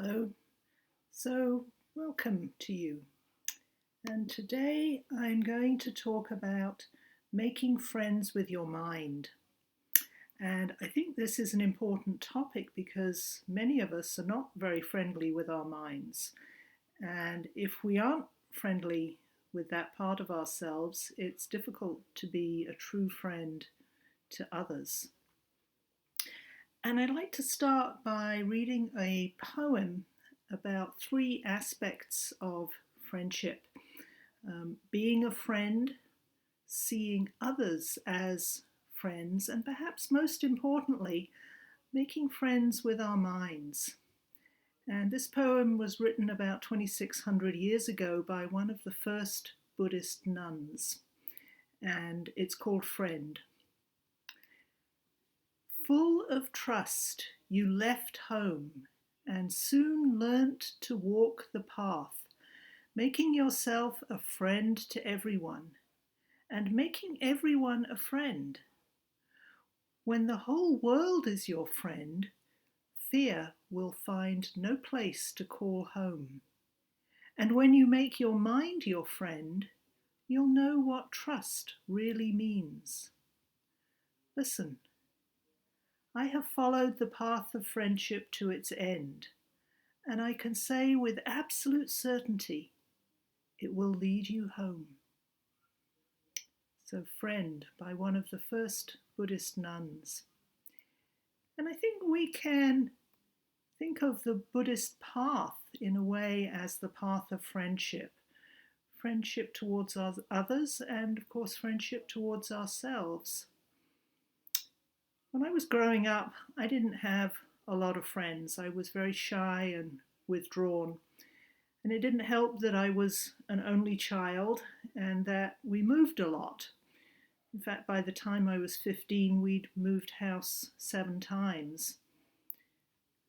Hello, so welcome to you. And today I'm going to talk about making friends with your mind. And I think this is an important topic because many of us are not very friendly with our minds. And if we aren't friendly with that part of ourselves, it's difficult to be a true friend to others. And I'd like to start by reading a poem about three aspects of friendship: being a friend, seeing others as friends, and perhaps most importantly, making friends with our minds. And this poem was written about 2600 years ago by one of the first Buddhist nuns, and it's called Friend. Full of trust, you left home and soon learnt to walk the path, making yourself a friend to everyone and making everyone a friend. When the whole world is your friend, fear will find no place to call home. And when you make your mind your friend, you'll know what trust really means. Listen, I have followed the path of friendship to its end, and I can say with absolute certainty, it will lead you home. So, Friend, by one of the first Buddhist nuns. And I think we can think of the Buddhist path in a way as the path of friendship. Friendship towards others and, of course, friendship towards ourselves. When I was growing up, I didn't have a lot of friends. I was very shy and withdrawn. And it didn't help that I was an only child and that we moved a lot. In fact, by the time I was 15, we'd moved house 7 times.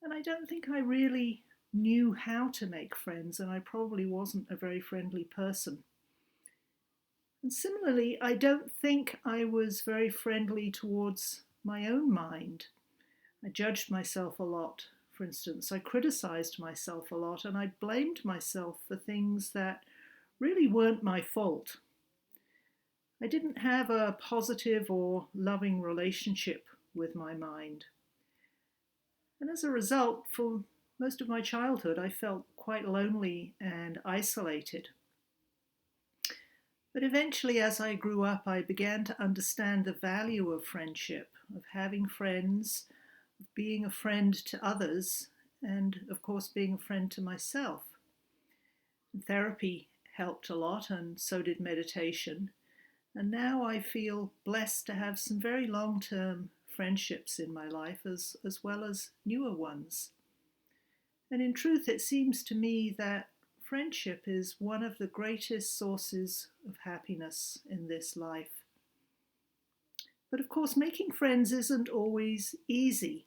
And I don't think I really knew how to make friends, and I probably wasn't a very friendly person. And similarly, I don't think I was very friendly towards my own mind. I judged myself a lot, for instance. I criticized myself a lot, and I blamed myself for things that really weren't my fault. I didn't have a positive or loving relationship with my mind. And as a result, for most of my childhood, I felt quite lonely and isolated. But eventually, as I grew up, I began to understand the value of friendship, of having friends, of being a friend to others, and of course, being a friend to myself. Therapy helped a lot, and so did meditation. And now I feel blessed to have some very long-term friendships in my life as well as newer ones. And in truth, it seems to me that friendship is one of the greatest sources of happiness in this life. But of course, making friends isn't always easy.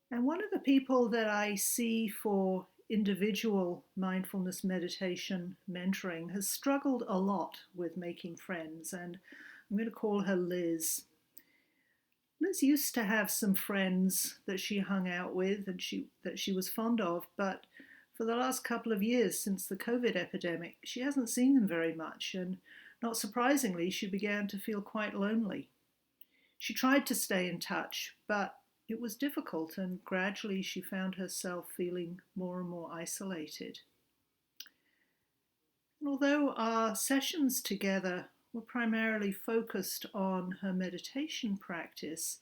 And one of the people that I see for individual mindfulness meditation mentoring has struggled a lot with making friends, and I'm going to call her Liz. Liz used to have some friends that she hung out with and that she was fond of, but for the last couple of years since the COVID epidemic, she hasn't seen them very much, and not surprisingly, she began to feel quite lonely. She tried to stay in touch, but it was difficult, and gradually she found herself feeling more and more isolated. And although our sessions together were primarily focused on her meditation practice,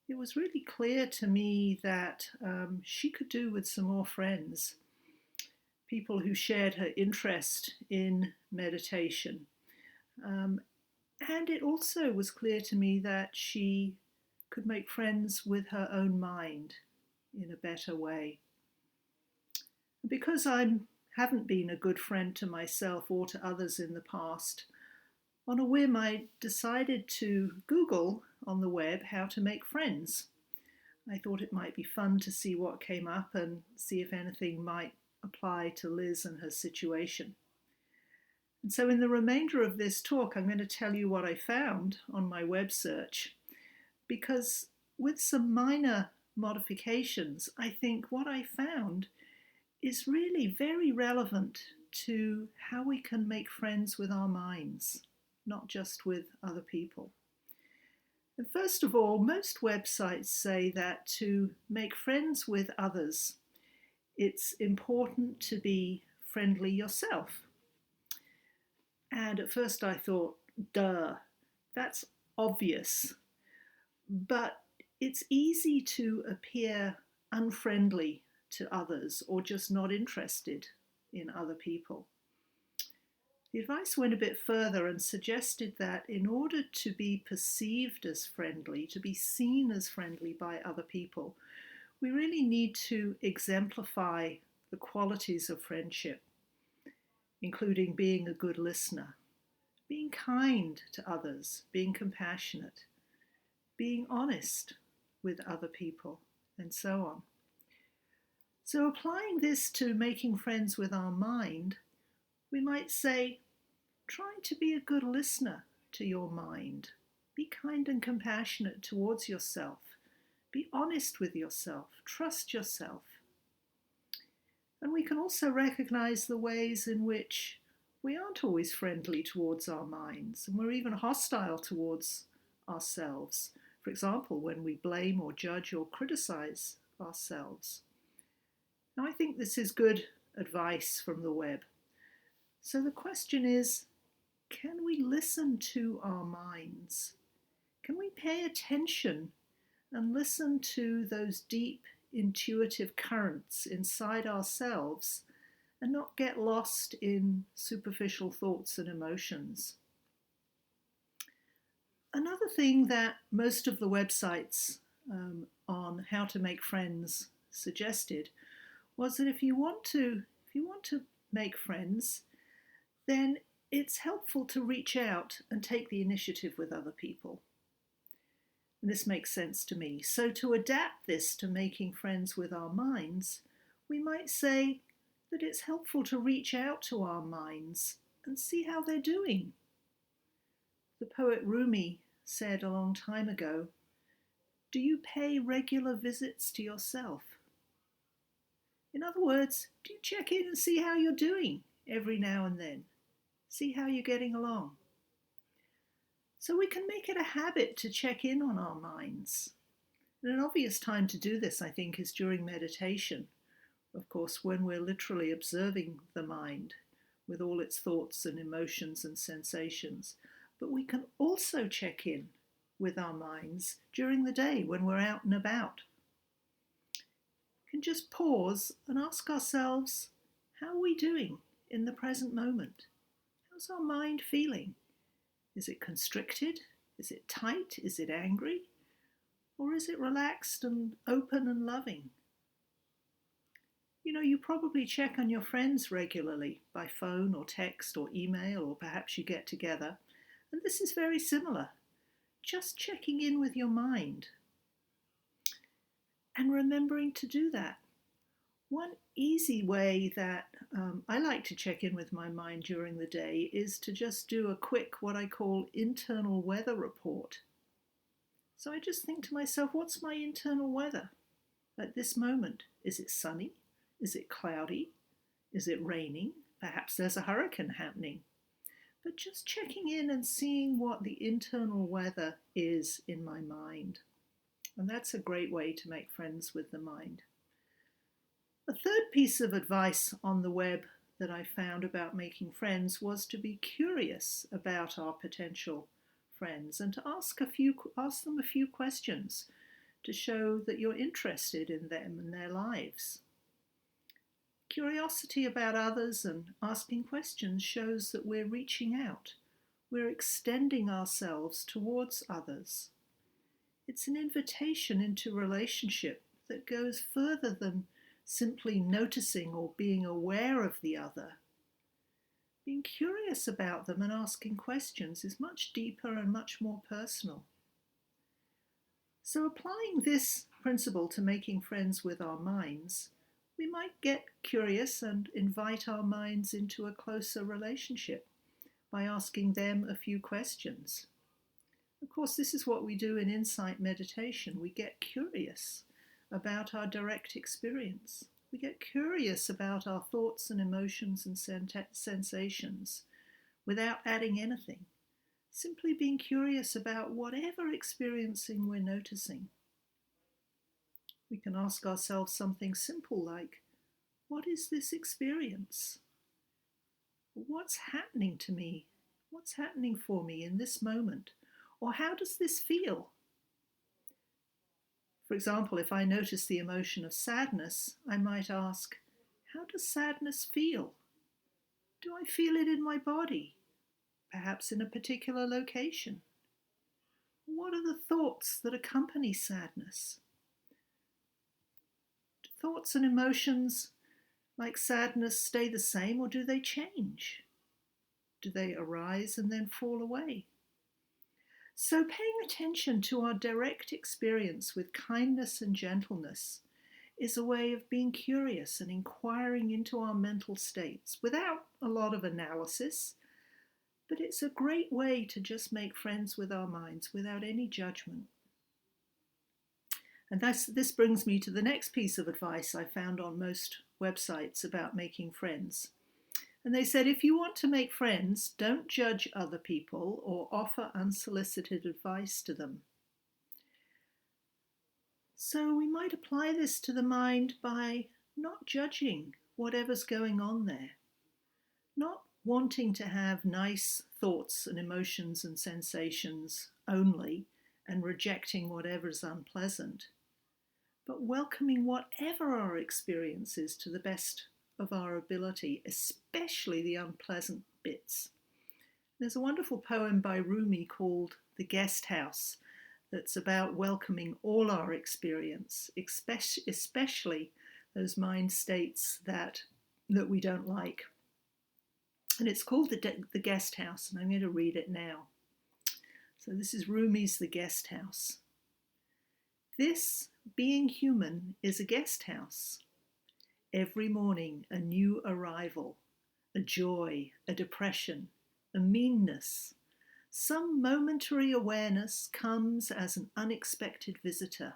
it was really clear to me that she could do with some more friends, people who shared her interest in meditation. And it also was clear to me that she could make friends with her own mind in a better way. Because I haven't been a good friend to myself or to others in the past, on a whim I decided to Google on the web how to make friends. I thought it might be fun to see what came up and see if anything might apply to Liz and her situation. And so in the remainder of this talk, I'm going to tell you what I found on my web search, because with some minor modifications, I think what I found is really very relevant to how we can make friends with our minds, not just with other people. And first of all, most websites say that to make friends with others, it's important to be friendly yourself. And at first I thought, duh, that's obvious. But it's easy to appear unfriendly to others or just not interested in other people. The advice went a bit further and suggested that in order to be perceived as friendly, to be seen as friendly by other people, we really need to exemplify the qualities of friendship, including being a good listener, being kind to others, being compassionate, being honest with other people, and so on. So applying this to making friends with our mind, we might say, try to be a good listener to your mind. Be kind and compassionate towards yourself. Be honest with yourself. Trust yourself. And we can also recognize the ways in which we aren't always friendly towards our minds, and we're even hostile towards ourselves. For example, when we blame or judge or criticize ourselves. Now, I think this is good advice from the web. So the question is, can we listen to our minds? Can we pay attention and listen to those deep intuitive currents inside ourselves and not get lost in superficial thoughts and emotions? Another thing that most of the websites on how to make friends suggested was that if you want to make friends, then it's helpful to reach out and take the initiative with other people. And this makes sense to me. So to adapt this to making friends with our minds, we might say that it's helpful to reach out to our minds and see how they're doing. The poet Rumi said a long time ago, "Do you pay regular visits to yourself?" In other words, do you check in and see how you're doing every now and then? See how you're getting along. So we can make it a habit to check in on our minds. And an obvious time to do this, I think, is during meditation. Of course, when we're literally observing the mind with all its thoughts and emotions and sensations. But we can also check in with our minds during the day when we're out and about. We can just pause and ask ourselves, how are we doing in the present moment? How's our mind feeling? Is it constricted? Is it tight? Is it angry? Or is it relaxed and open and loving? You know, you probably check on your friends regularly by phone or text or email, or perhaps you get together. And this is very similar. Just checking in with your mind and remembering to do that. One easy way that I like to check in with my mind during the day is to just do a quick, what I call internal weather report. So I just think to myself, what's my internal weather at this moment? Is it sunny? Is it cloudy? Is it raining? Perhaps there's a hurricane happening. But just checking in and seeing what the internal weather is in my mind. And that's a great way to make friends with the mind. A third piece of advice on the web that I found about making friends was to be curious about our potential friends and to ask them a few questions to show that you're interested in them and their lives. Curiosity about others and asking questions shows that we're reaching out. We're extending ourselves towards others. It's an invitation into relationship that goes further than simply noticing or being aware of the other. Being curious about them and asking questions is much deeper and much more personal. So applying this principle to making friends with our minds, we might get curious and invite our minds into a closer relationship by asking them a few questions. Of course, this is what we do in insight meditation. We get curious about our direct experience. We get curious about our thoughts and emotions and sensations without adding anything, simply being curious about whatever experiencing we're noticing. We can ask ourselves something simple like, what is this experience? What's happening to me? What's happening for me in this moment? Or how does this feel? For example, if I notice the emotion of sadness, I might ask, how does sadness feel? Do I feel it in my body? Perhaps in a particular location? What are the thoughts that accompany sadness? Do thoughts and emotions like sadness stay the same, or do they change? Do they arise and then fall away? So paying attention to our direct experience with kindness and gentleness is a way of being curious and inquiring into our mental states without a lot of analysis, but it's a great way to just make friends with our minds without any judgment. And this brings me to the next piece of advice I found on most websites about making friends. And they said, if you want to make friends, don't judge other people or offer unsolicited advice to them. So we might apply this to the mind by not judging whatever's going on there, not wanting to have nice thoughts and emotions and sensations only and rejecting whatever's unpleasant, but welcoming whatever our experience is to the best of our ability, especially the unpleasant bits. There's a wonderful poem by Rumi called The Guest House that's about welcoming all our experience, especially those mind states that we don't like. And it's called The Guest House, and I'm going to read it now. So this is Rumi's The Guest House. This, being human, is a guest house. Every morning a new arrival, a joy, a depression, a meanness. Some momentary awareness comes as an unexpected visitor.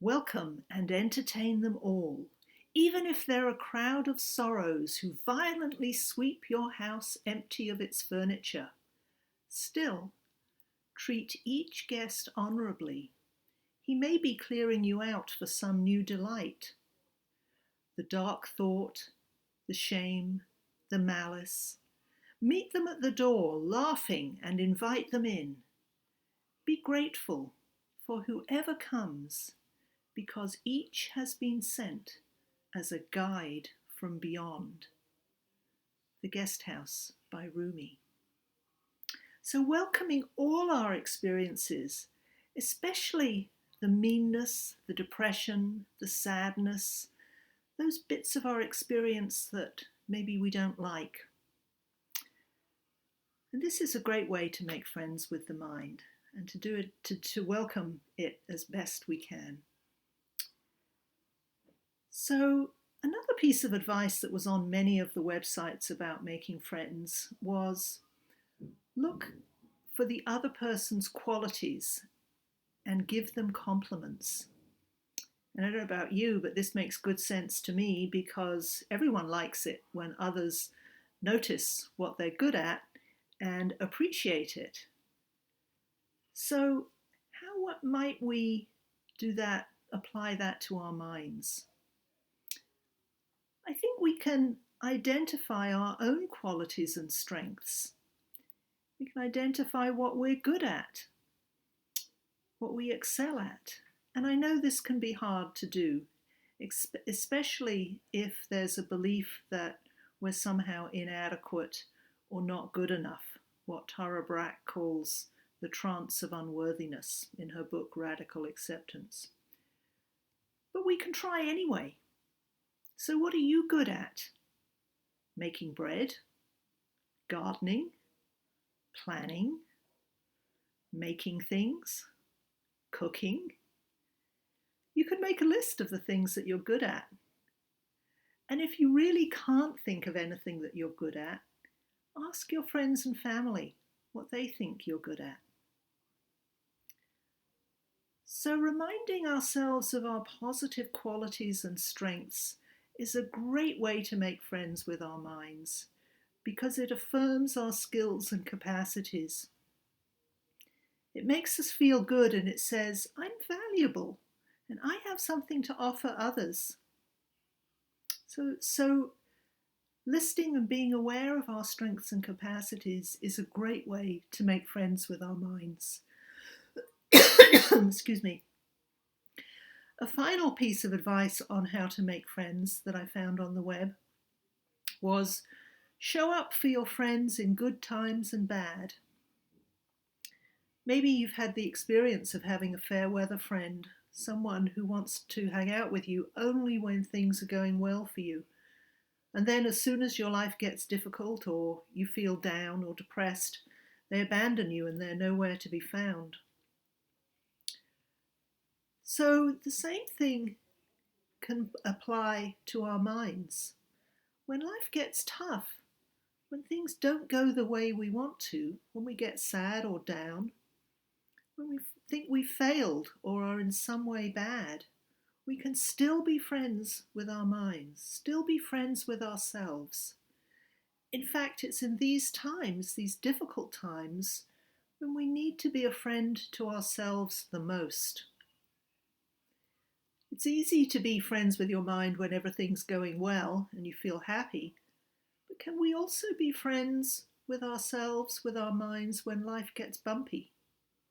Welcome and entertain them all, even if they're a crowd of sorrows who violently sweep your house empty of its furniture. Still, treat each guest honourably. He may be clearing you out for some new delight. The dark thought, the shame, the malice. Meet them at the door, laughing, and invite them in. Be grateful for whoever comes, because each has been sent as a guide from beyond. The Guest House by Rumi. So welcoming all our experiences, especially the meanness, the depression, the sadness, those bits of our experience that maybe we don't like. And this is a great way to make friends with the mind and to do it, to welcome it as best we can. So another piece of advice that was on many of the websites about making friends was look for the other person's qualities and give them compliments. And I don't know about you, but this makes good sense to me because everyone likes it when others notice what they're good at and appreciate it. So how might we do that, apply that to our minds? I think we can identify our own qualities and strengths. We can identify what we're good at, what we excel at. And I know this can be hard to do, especially if there's a belief that we're somehow inadequate or not good enough, what Tara Brach calls the trance of unworthiness in her book Radical Acceptance. But we can try anyway. So what are you good at? Making bread, gardening, planning, making things, cooking. You could make a list of the things that you're good at. And if you really can't think of anything that you're good at, ask your friends and family what they think you're good at. So, reminding ourselves of our positive qualities and strengths is a great way to make friends with our minds because it affirms our skills and capacities. It makes us feel good and it says, I'm valuable and I have something to offer others. So listing and being aware of our strengths and capacities is a great way to make friends with our minds. Excuse me. A final piece of advice on how to make friends that I found on the web was show up for your friends in good times and bad. Maybe you've had the experience of having a fair weather friend, someone who wants to hang out with you only when things are going well for you. And then as soon as your life gets difficult or you feel down or depressed, they abandon you and they're nowhere to be found. So the same thing can apply to our minds. When life gets tough, when things don't go the way we want to, when we get sad or down, when we think we failed or are in some way bad, we can still be friends with our minds, still be friends with ourselves. In fact, it's in these times, these difficult times, when we need to be a friend to ourselves the most. It's easy to be friends with your mind when everything's going well and you feel happy, but can we also be friends with ourselves, with our minds, when life gets bumpy,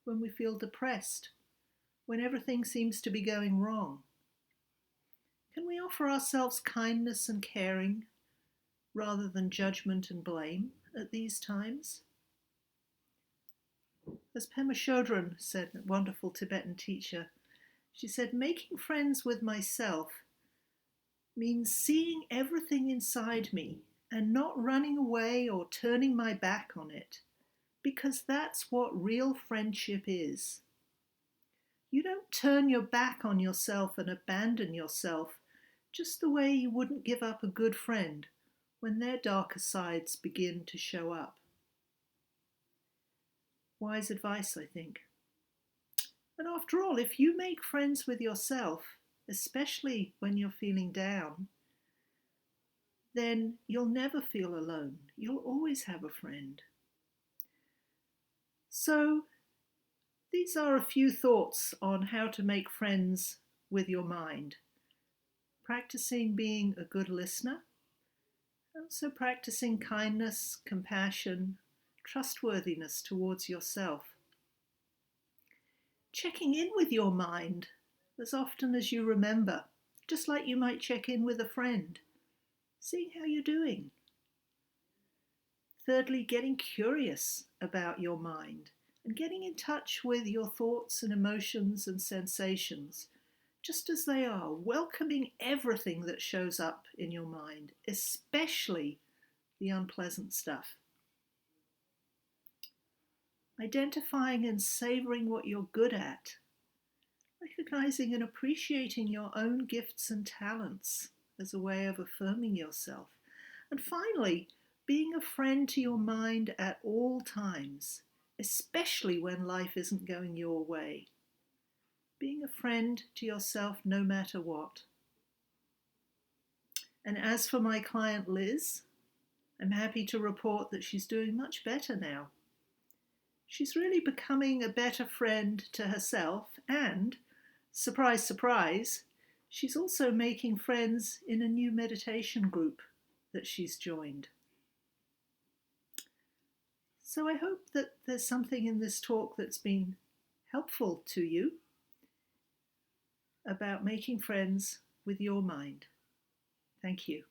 when we feel depressed, when everything seems to be going wrong? Can we offer ourselves kindness and caring rather than judgment and blame at these times? As Pema Chodron said, a wonderful Tibetan teacher, she said, making friends with myself means seeing everything inside me and not running away or turning my back on it, because that's what real friendship is. You don't turn your back on yourself and abandon yourself just the way you wouldn't give up a good friend when their darker sides begin to show up. Wise advice, I think. And after all, if you make friends with yourself, especially when you're feeling down, then you'll never feel alone. You'll always have a friend. So, these are a few thoughts on how to make friends with your mind. Practicing being a good listener, also practicing kindness, compassion, trustworthiness towards yourself. Checking in with your mind as often as you remember, just like you might check in with a friend, seeing how you're doing. Thirdly, getting curious about your mind and getting in touch with your thoughts and emotions and sensations, just as they are, welcoming everything that shows up in your mind, especially the unpleasant stuff. Identifying and savoring what you're good at, recognizing and appreciating your own gifts and talents as a way of affirming yourself. And finally, being a friend to your mind at all times, especially when life isn't going your way. Being a friend to yourself no matter what. And as for my client Liz, I'm happy to report that she's doing much better now. She's really becoming a better friend to herself and, surprise, surprise, she's also making friends in a new meditation group that she's joined. So I hope that there's something in this talk that's been helpful to you about making friends with your mind. Thank you.